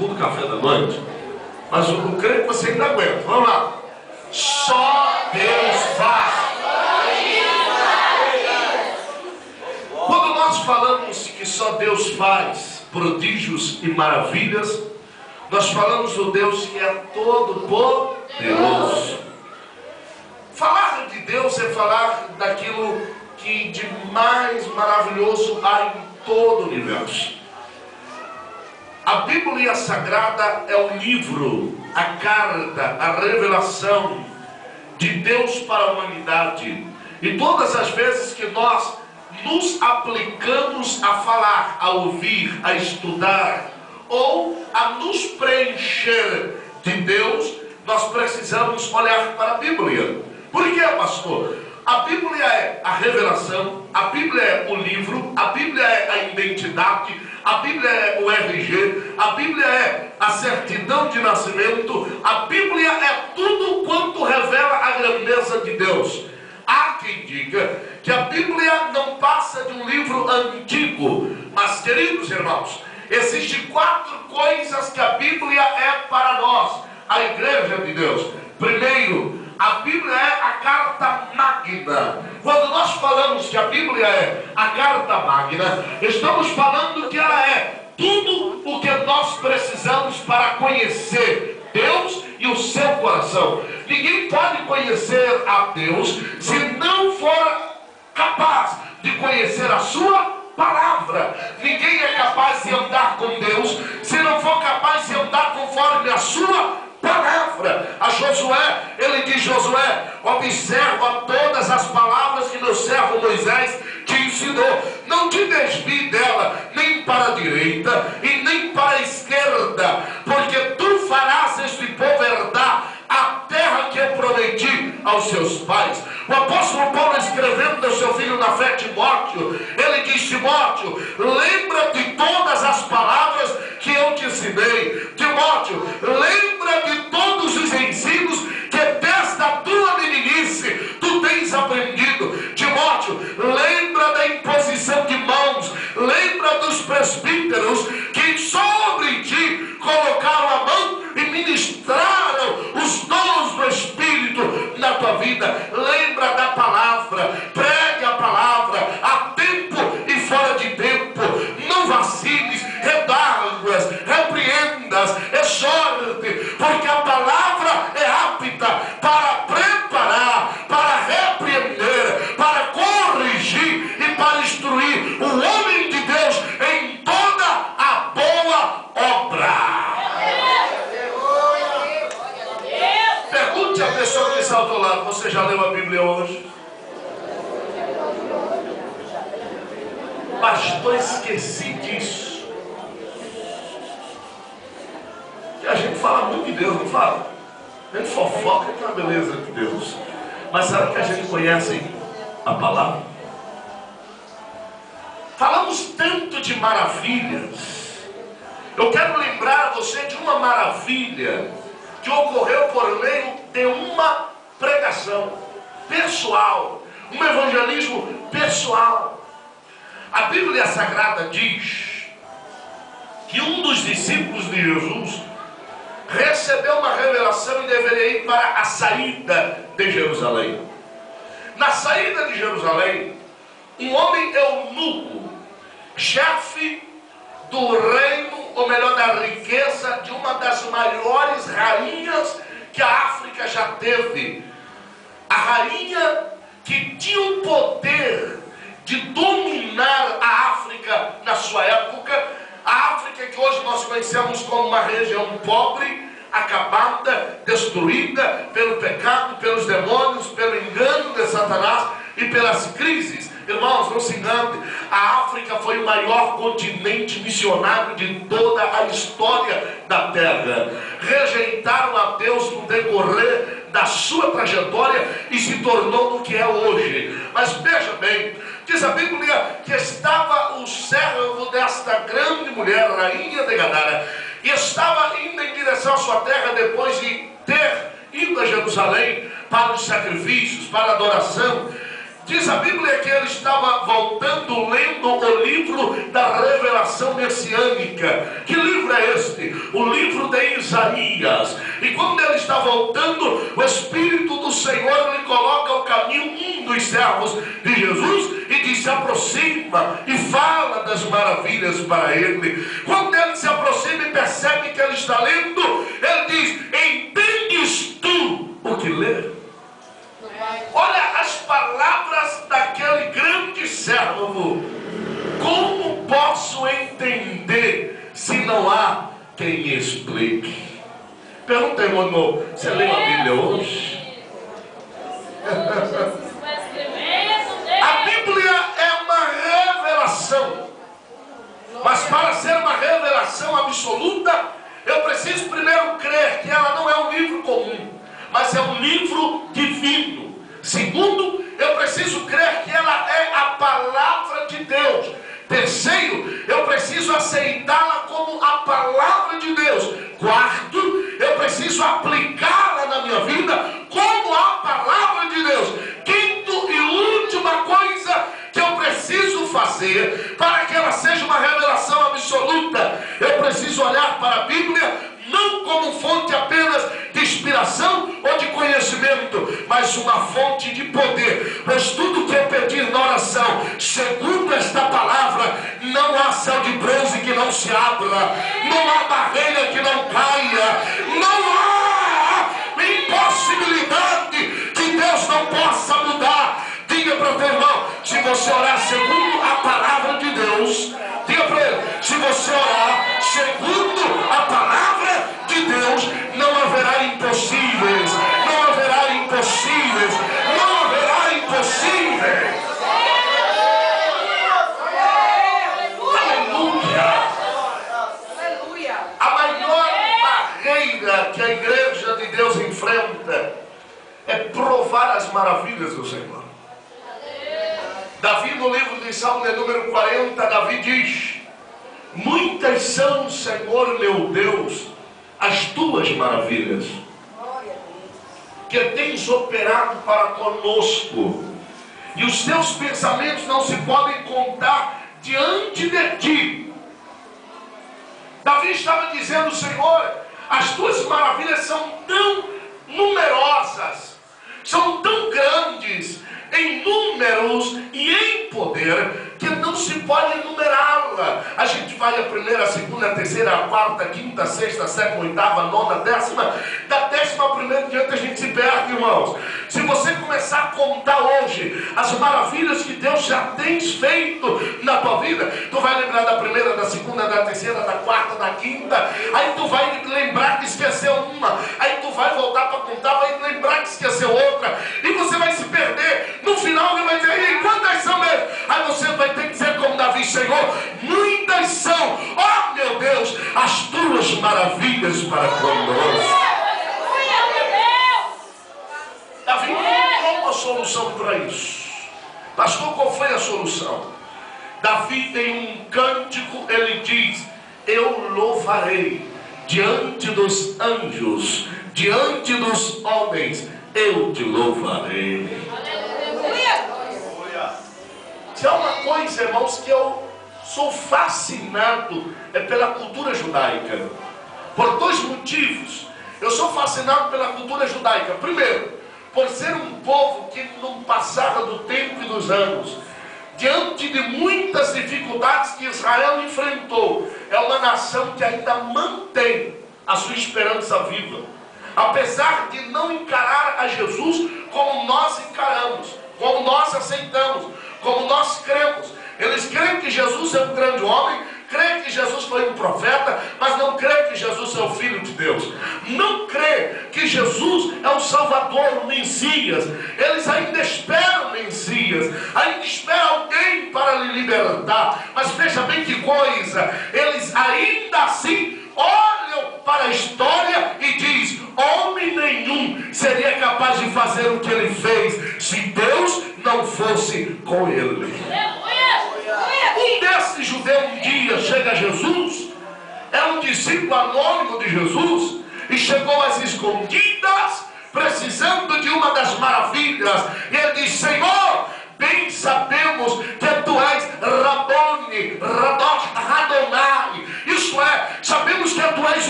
segundo café da noite, mas eu creio que você ainda aguenta. Vamos lá. Só Deus faz. Quando nós falamos que só Deus faz prodígios e maravilhas, nós falamos do Deus que é todo poderoso. Falar de Deus é falar daquilo que de mais maravilhoso há em todo o universo. A Bíblia Sagrada é o livro, a carta, a revelação de Deus para a humanidade. E todas as vezes que nós nos aplicamos a falar, a ouvir, a estudar ou a nos preencher de Deus, nós precisamos olhar para a Bíblia. Por quê, pastor? A Bíblia é a revelação, a Bíblia é o livro, a Bíblia é a identidade, a Bíblia é o RG, a Bíblia é a certidão de nascimento, a Bíblia é tudo quanto revela a grandeza de Deus. Há quem diga que a Bíblia não passa de um livro antigo, mas, queridos irmãos, existem 4 coisas que a Bíblia é para nós, a igreja de Deus. Primeiro, a Bíblia é a carta magna. Quando nós falamos que a Bíblia é a carta magna, estamos falando que ela é tudo o que nós precisamos para conhecer Deus e o seu coração. Ninguém pode conhecer a Deus se não for capaz de conhecer a sua palavra. Ninguém é capaz de andar com Deus se não for capaz de andar conforme a sua palavra. A Josué, ele diz: Josué, observa todas as palavras que meu servo Moisés te ensinou, não te desvie dela, nem para a direita e nem para a esquerda, porque tu farás este povo herdar a terra que eu prometi aos seus pais. O apóstolo Paulo, escrevendo ao seu filho na fé, Timóteo, ele diz: Timóteo, lembra de todas as palavras que eu te ensinei. Timóteo, lembra de todos os ensinos que desde a tua meninice tu tens aprendido. Timóteo, lembra da imposição de mãos, lembra dos presbíteros que sobre ti colocaram a mão e ministraram os dons do Espírito na tua vida. Lembra da palavra, pregue a palavra a tempo e fora de tempo. Não vaciles, redarguas, repreendas, exorte, porque a palavra é apta para preparar, para repreender, para corrigir e para instruir o homem de Deus em toda a boa obra. Pergunte à pessoa que está ao teu lado: você já leu a Bíblia hoje? Pastor, esqueci disso. E a gente fala muito de Deus, não fala? A gente fofoca com a beleza de Deus. Mas será que a gente conhece a palavra? Falamos tanto de maravilhas. Eu quero lembrar você de uma maravilha que ocorreu por meio de uma pregação pessoal, um evangelismo pessoal. A Bíblia Sagrada diz que um dos discípulos de Jesus recebeu uma revelação e deveria ir para a saída de Jerusalém. Na saída de Jerusalém, um homem eunuco, chefe do reino, ou melhor, da riqueza de uma das maiores rainhas que a África já teve, a rainha que tinha o poder de dominar a África na sua época, a África que hoje nós conhecemos como uma região pobre, acabada, destruída pelo pecado, pelos demônios, pelo engano de Satanás e pelas crises. Irmãos, não se engane, a África foi o maior continente missionário de toda a história da terra. Rejeitaram a Deus no decorrer da sua trajetória e se tornou no que é hoje. Mas veja bem, diz a Bíblia que estava o servo desta grande mulher, rainha de Gadara, e estava indo em direção à sua terra depois de ter ido a Jerusalém para os sacrifícios, para a adoração. Diz a Bíblia que ele estava voltando, lendo o livro da revelação messiânica. Que livro é este? O livro de Isaías. E quando ele está voltando, o Espírito do Senhor lhe coloca ao caminho um dos servos de Jesus e diz: se aproxima e fala das maravilhas para ele. Quando ele se aproxima e percebe que ele está lendo, ele diz: entendes tu o que lê? Olha as palavras daquele grande servo. Como posso entender se não há quem explique? Pergunta, irmão, você leu a Bíblia hoje? A Bíblia é uma revelação. Mas para ser uma revelação absoluta, eu preciso primeiro crer que ela não é um livro comum, mas é um livro divino. Segundo, eu preciso crer que ela é a palavra de Deus. Terceiro, eu preciso aceitá-la como a palavra de Deus. Quarto, eu preciso aplicá-la na minha vida como a palavra de Deus. Quinto e última coisa que eu preciso fazer para que ela seja uma revelação absoluta, eu preciso olhar para a Bíblia não como fonte apenas de inspiração ou de conhecimento, mas uma fonte de poder. Pois tudo que eu pedir na oração, segundo esta palavra, não há céu de bronze que não se abra, não há barreira que não caia, não há impossibilidade que Deus não possa mudar. Diga para o teu irmão: se você orar segundo a palavra de Deus, diga para ele: se você orar segundo a palavra de Deus, não haverá impossíveis, não haverá impossíveis, não haverá impossíveis. Aleluia! A maior barreira que a igreja de Deus enfrenta é provar as maravilhas do Senhor. Davi, no livro de Salmo, número 40, Davi diz: muitas são, Senhor meu Deus, as tuas maravilhas que tens operado para conosco, e os teus pensamentos não se podem contar diante de ti. Davi estava dizendo: Senhor, as tuas maravilhas são tão numerosas, são tão grandes em números e em poder, que não se pode enumerá-la. A gente vai a primeira, a segunda, a terceira, a quarta, a quinta, a sexta, a sétima, a oitava, a nona, a décima. Da décima a primeira diante a gente se perde, irmãos. Se você começar a contar hoje as maravilhas que Deus já tem feito na tua vida, tu vai lembrar da primeira, da segunda, da terceira, da quarta, da quinta. Aí tu vai lembrar que esqueceu uma. Aí tu vai voltar para contar, vai lembrar que esqueceu outra. E você vai se perder. No final ele vai dizer: e quantas são mesmo? Aí você vai ter que dizer como Davi: Senhor, muitas são, ó meu Deus, as tuas maravilhas para conosco. Davi encontrou uma solução para isso. Pastor, qual foi a solução? Davi tem um cântico, ele diz: eu louvarei diante dos anjos, diante dos homens, eu te louvarei. Se há uma coisa, irmãos, que eu sou fascinado, é pela cultura judaica. Por dois motivos. Eu sou fascinado pela cultura judaica. Primeiro, por ser um povo que não passava do tempo e dos anos, diante de muitas dificuldades que Israel enfrentou, é uma nação que ainda mantém a sua esperança viva, apesar de não encarar a Jesus como nós encaramos, como nós aceitamos, como nós cremos. Eles creem que Jesus é um grande homem, creem que Jesus foi um profeta, mas não creem que Jesus é o Filho de Deus. Não creem que Jesus é o Salvador, o Messias. Eles ainda esperam o Messias, ainda esperam alguém para lhe libertar. Mas veja bem que coisa, eles ainda assim olham para a história e diz: homem nenhum seria capaz de fazer o que ele fez se Deus não fosse com ele. Um desses judeus um dia chega a Jesus, é um discípulo anônimo de Jesus, e chegou às escondidas, precisando de uma das maravilhas, e ele diz: Senhor, bem sabemos que tu és Rabone, Radonai, isto é, sabemos que tu és